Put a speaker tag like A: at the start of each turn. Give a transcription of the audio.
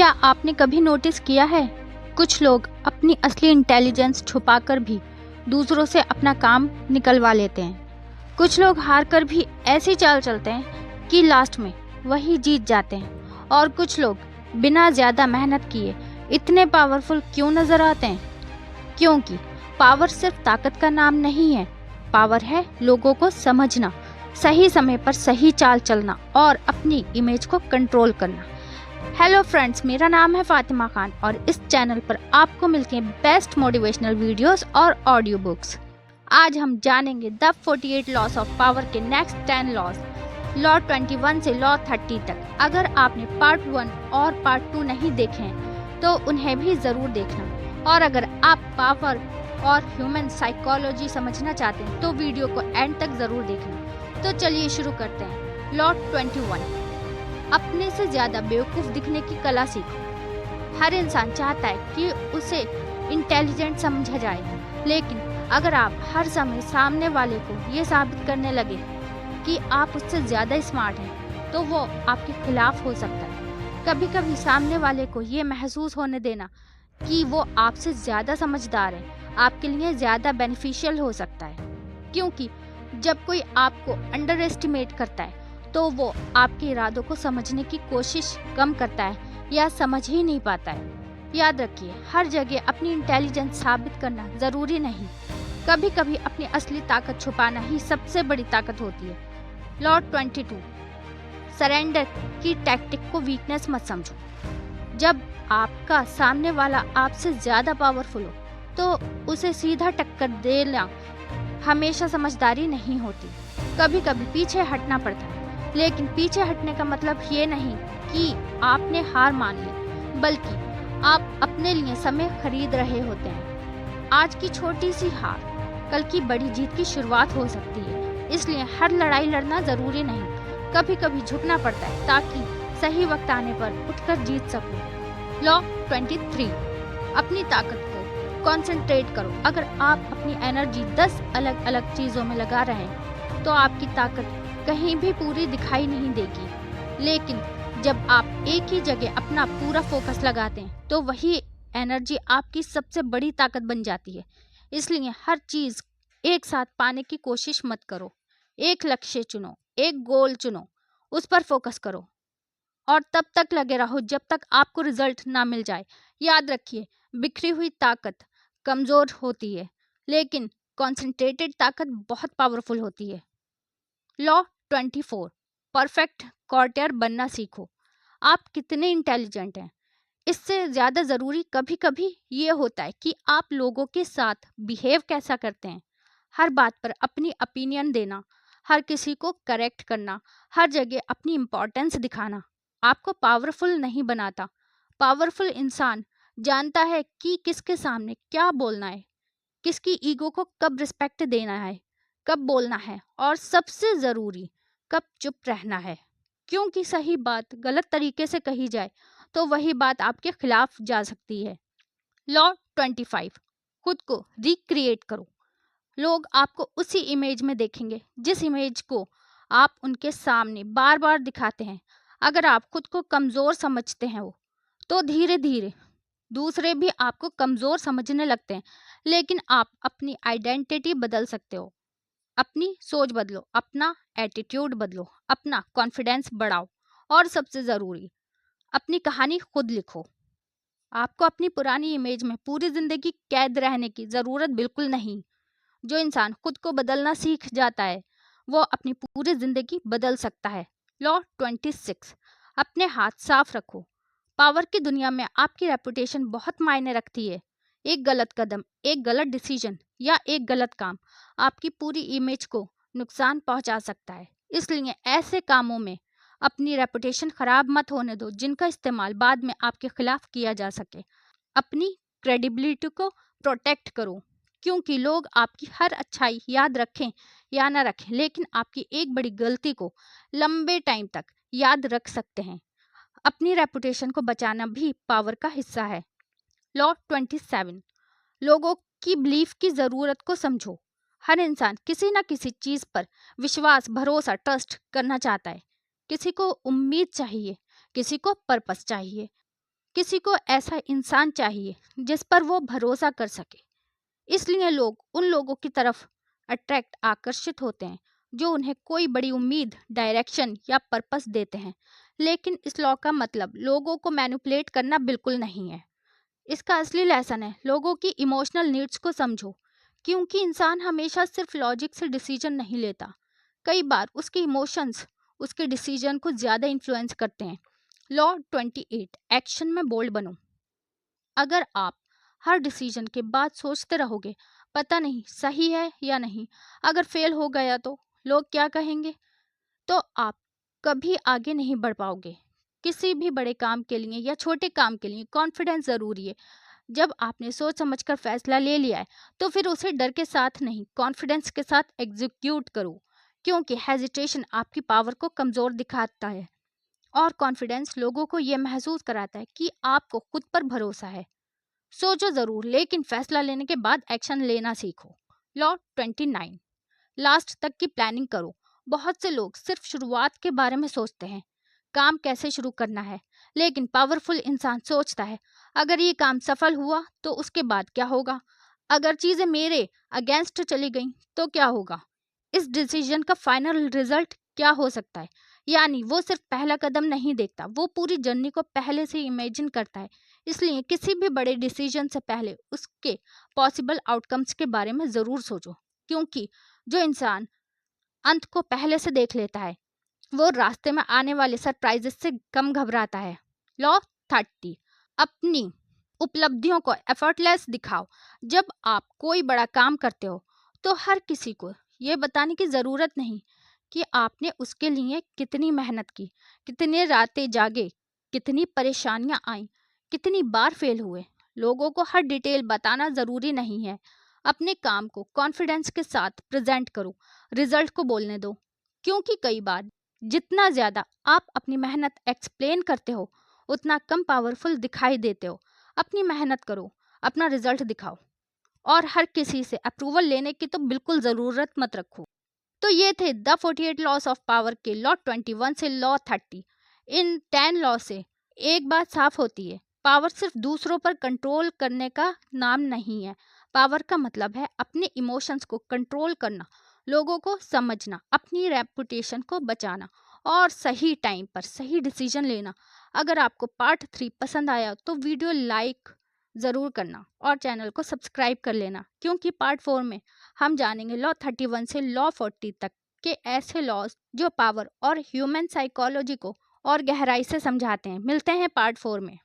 A: क्या आपने कभी नोटिस किया है, कुछ लोग अपनी असली इंटेलिजेंस छुपाकर भी दूसरों से अपना काम निकलवा लेते हैं। कुछ लोग हार कर भी ऐसी चाल चलते हैं कि लास्ट में वही जीत जाते हैं। और कुछ लोग बिना ज़्यादा मेहनत किए इतने पावरफुल क्यों नज़र आते हैं? क्योंकि पावर सिर्फ ताकत का नाम नहीं है। पावर है लोगों को समझना, सही समय पर सही चाल चलना और अपनी इमेज को कंट्रोल करना। हेलो फ्रेंड्स, मेरा नाम है फातिमा खान और इस चैनल पर आपको मिलते हैं बेस्ट मोटिवेशनल वीडियोस और ऑडियो बुक्स। आज हम जानेंगे द 48 लॉस ऑफ पावर के नेक्स्ट 10 लॉस, लॉ 21 से लॉ 30 तक। अगर आपने पार्ट 1 और पार्ट 2 नहीं देखे हैं तो उन्हें भी ज़रूर देखना। और अगर आप पावर और ह्यूमन साइकोलॉजी समझना चाहते हैं तो वीडियो को एंड तक ज़रूर देखना। तो चलिए शुरू करते हैं। लॉ 21, अपने से ज्यादा बेवकूफ दिखने की कला सीखो। हर इंसान चाहता है कि उसे इंटेलिजेंट समझा जाए, लेकिन अगर आप हर समय सामने वाले को ये साबित करने लगे कि आप उससे ज्यादा स्मार्ट हैं, तो वो आपके खिलाफ हो सकता है। कभी कभी सामने वाले को ये महसूस होने देना कि वो आपसे ज्यादा समझदार है आपके लिए ज्यादा बेनिफिशियल हो सकता है, क्योंकि जब कोई आपको अंडर एस्टिमेट करता है तो वो आपके इरादों को समझने की कोशिश कम करता है या समझ ही नहीं पाता है। याद रखिए, हर जगह अपनी इंटेलिजेंस साबित करना जरूरी नहीं। कभी कभी अपनी असली ताकत छुपाना ही सबसे बड़ी ताकत होती है। लॉ 22, सरेंडर की टैक्टिक को वीकनेस मत समझो। जब आपका सामने वाला आपसे ज्यादा पावरफुल हो तो उसे सीधा टक्कर देना हमेशा समझदारी नहीं होती। कभी कभी पीछे हटना पड़ता है, लेकिन पीछे हटने का मतलब ये नहीं कि आपने हार मान ली, बल्कि आप अपने लिए समय खरीद रहे होते हैं। आज की छोटी सी हार कल की बड़ी जीत की शुरुआत हो सकती है, इसलिए हर लड़ाई लड़ना जरूरी नहीं। कभी कभी झुकना पड़ता है ताकि सही वक्त आने पर उठकर जीत सको। लॉ 23, अपनी ताकत को कंसंट्रेट करो। अगर आप अपनी एनर्जी 10 अलग अलग चीजों में लगा रहे हैं तो आपकी ताकत कहीं भी पूरी दिखाई नहीं देगी, लेकिन जब आप एक ही जगह अपना पूरा फोकस लगाते हैं तो वही एनर्जी आपकी सबसे बड़ी ताकत बन जाती है। इसलिए हर चीज एक साथ पाने की कोशिश मत करो। एक लक्ष्य चुनो, एक गोल चुनो, उस पर फोकस करो और तब तक लगे रहो जब तक आपको रिजल्ट ना मिल जाए। याद रखिए, बिखरी हुई ताकत कमजोर होती है, लेकिन कॉन्सेंट्रेटेड ताकत बहुत पावरफुल होती है। लॉ 24, परफेक्ट कॉर्टियर बनना सीखो। आप कितने इंटेलिजेंट हैं, इससे ज़्यादा ज़रूरी कभी कभी ये होता है कि आप लोगों के साथ बिहेव कैसा करते हैं। हर बात पर अपनी ओपिनियन देना, हर किसी को करेक्ट करना, हर जगह अपनी इम्पोर्टेंस दिखाना आपको पावरफुल नहीं बनाता। पावरफुल इंसान जानता है कि किसके सामने क्या बोलना है, किसकी ईगो को कब रिस्पेक्ट देना है, कब बोलना है और सबसे ज़रूरी कब चुप रहना है। क्योंकि सही बात गलत तरीके से कही जाए तो वही बात आपके खिलाफ जा सकती है। लॉ 25, खुद को रिक्रिएट करो। लोग आपको उसी इमेज में देखेंगे जिस इमेज को आप उनके सामने बार बार दिखाते हैं। अगर आप खुद को कमज़ोर समझते हैं तो धीरे धीरे दूसरे भी आपको कमज़ोर समझने लगते हैं, लेकिन आप अपनी आइडेंटिटी बदल सकते हो। अपनी सोच बदलो, अपना एटीट्यूड बदलो, अपना कॉन्फिडेंस बढ़ाओ और सबसे ज़रूरी, अपनी कहानी खुद लिखो। आपको अपनी पुरानी इमेज में पूरी ज़िंदगी कैद रहने की ज़रूरत बिल्कुल नहीं। जो इंसान खुद को बदलना सीख जाता है वो अपनी पूरी ज़िंदगी बदल सकता है। लॉ 26, अपने हाथ साफ रखो। पावर की दुनिया में आपकी रेपुटेशन बहुत मायने रखती है। एक गलत कदम, एक गलत डिसीजन या एक गलत काम आपकी पूरी इमेज को नुकसान पहुंचा सकता है। इसलिए ऐसे कामों में अपनी रेपुटेशन खराब मत होने दो जिनका इस्तेमाल बाद में आपके खिलाफ किया जा सके। अपनी क्रेडिबिलिटी को प्रोटेक्ट करो, क्योंकि लोग आपकी हर अच्छाई याद रखें या ना रखें, लेकिन आपकी एक बड़ी गलती को लंबे टाइम तक याद रख सकते हैं। अपनी रेपुटेशन को बचाना भी पावर का हिस्सा है। लॉ 27, लोगों की बिलीफ की ज़रूरत को समझो। हर इंसान किसी न किसी चीज़ पर विश्वास, भरोसा, ट्रस्ट करना चाहता है। किसी को उम्मीद चाहिए, किसी को पर्पस चाहिए, किसी को ऐसा इंसान चाहिए जिस पर वो भरोसा कर सके। इसलिए लोग उन लोगों की तरफ आकर्षित होते हैं जो उन्हें कोई बड़ी उम्मीद, डायरेक्शन या पर्पस देते हैं। लेकिन इस लॉ का मतलब लोगों को मैनिपुलेट करना बिल्कुल नहीं है। इसका असली लेसन है लोगों की इमोशनल नीड्स को समझो, क्योंकि इंसान हमेशा सिर्फ लॉजिक से डिसीजन नहीं लेता। कई बार उसके इमोशंस उसके डिसीजन को ज़्यादा इन्फ्लुएंस करते हैं। लॉ 28, एक्शन में बोल्ड बनो। अगर आप हर डिसीजन के बाद सोचते रहोगे पता नहीं सही है या नहीं, अगर फेल हो गया तो लोग क्या कहेंगे, तो आप कभी आगे नहीं बढ़ पाओगे। किसी भी बड़े काम के लिए या छोटे काम के लिए कॉन्फिडेंस ज़रूरी है। जब आपने सोच समझकर फैसला ले लिया है तो फिर उसे डर के साथ नहीं, कॉन्फिडेंस के साथ एग्जीक्यूट करो, क्योंकि हेजिटेशन आपकी पावर को कमज़ोर दिखाता है और कॉन्फिडेंस लोगों को यह महसूस कराता है कि आपको खुद पर भरोसा है। सोचो ज़रूर, लेकिन फैसला लेने के बाद एक्शन लेना सीखो। लॉ 29, लास्ट तक की प्लानिंग करो। बहुत से लोग सिर्फ शुरुआत के बारे में सोचते हैं, काम कैसे शुरू करना है, लेकिन पावरफुल इंसान सोचता है अगर ये काम सफल हुआ तो उसके बाद क्या होगा, अगर चीज़ें मेरे अगेंस्ट चली गई तो क्या होगा, इस डिसीजन का फाइनल रिजल्ट क्या हो सकता है। यानी वो सिर्फ पहला कदम नहीं देखता, वो पूरी जर्नी को पहले से इमेजिन करता है। इसलिए किसी भी बड़े डिसीजन से पहले उसके पॉसिबल आउटकम्स के बारे में ज़रूर सोचो, क्योंकि जो इंसान अंत को पहले से देख लेता है वो रास्ते में आने वाले सरप्राइजेस से कम घबराता है। लॉ 30, अपनी उपलब्धियों को एफर्टलेस दिखाओ। जब आप कोई बड़ा काम करते हो तो हर किसी को ये बताने की ज़रूरत नहीं कि आपने उसके लिए कितनी मेहनत की, कितने रातें जागे, कितनी परेशानियां आई, कितनी बार फेल हुए। लोगों को हर डिटेल बताना ज़रूरी नहीं है। अपने काम को कॉन्फिडेंस के साथ प्रेजेंट करो, रिजल्ट को बोलने दो, क्योंकि कई बार जितना ज़्यादा आप अपनी मेहनत एक्सप्लेन करते हो उतना कम पावरफुल दिखाई देते हो। अपनी मेहनत करो, अपना रिजल्ट दिखाओ और हर किसी से अप्रूवल लेने की तो बिल्कुल ज़रूरत मत रखो। तो ये थे द 48 लॉस ऑफ पावर के लॉ 21 से लॉ 30। इन 10 लॉ से एक बात साफ होती है, पावर सिर्फ दूसरों पर कंट्रोल करने का नाम नहीं है। पावर का मतलब है अपने इमोशंस को कंट्रोल करना, लोगों को समझना, अपनी रेपुटेशन को बचाना और सही टाइम पर सही डिसीजन लेना। अगर आपको पार्ट 3 पसंद आया तो वीडियो लाइक ज़रूर करना और चैनल को सब्सक्राइब कर लेना, क्योंकि पार्ट 4 में हम जानेंगे लॉ 31 से लॉ 40 तक के ऐसे लॉज जो पावर और ह्यूमन साइकोलॉजी को और गहराई से समझाते हैं। मिलते हैं पार्ट 4 में।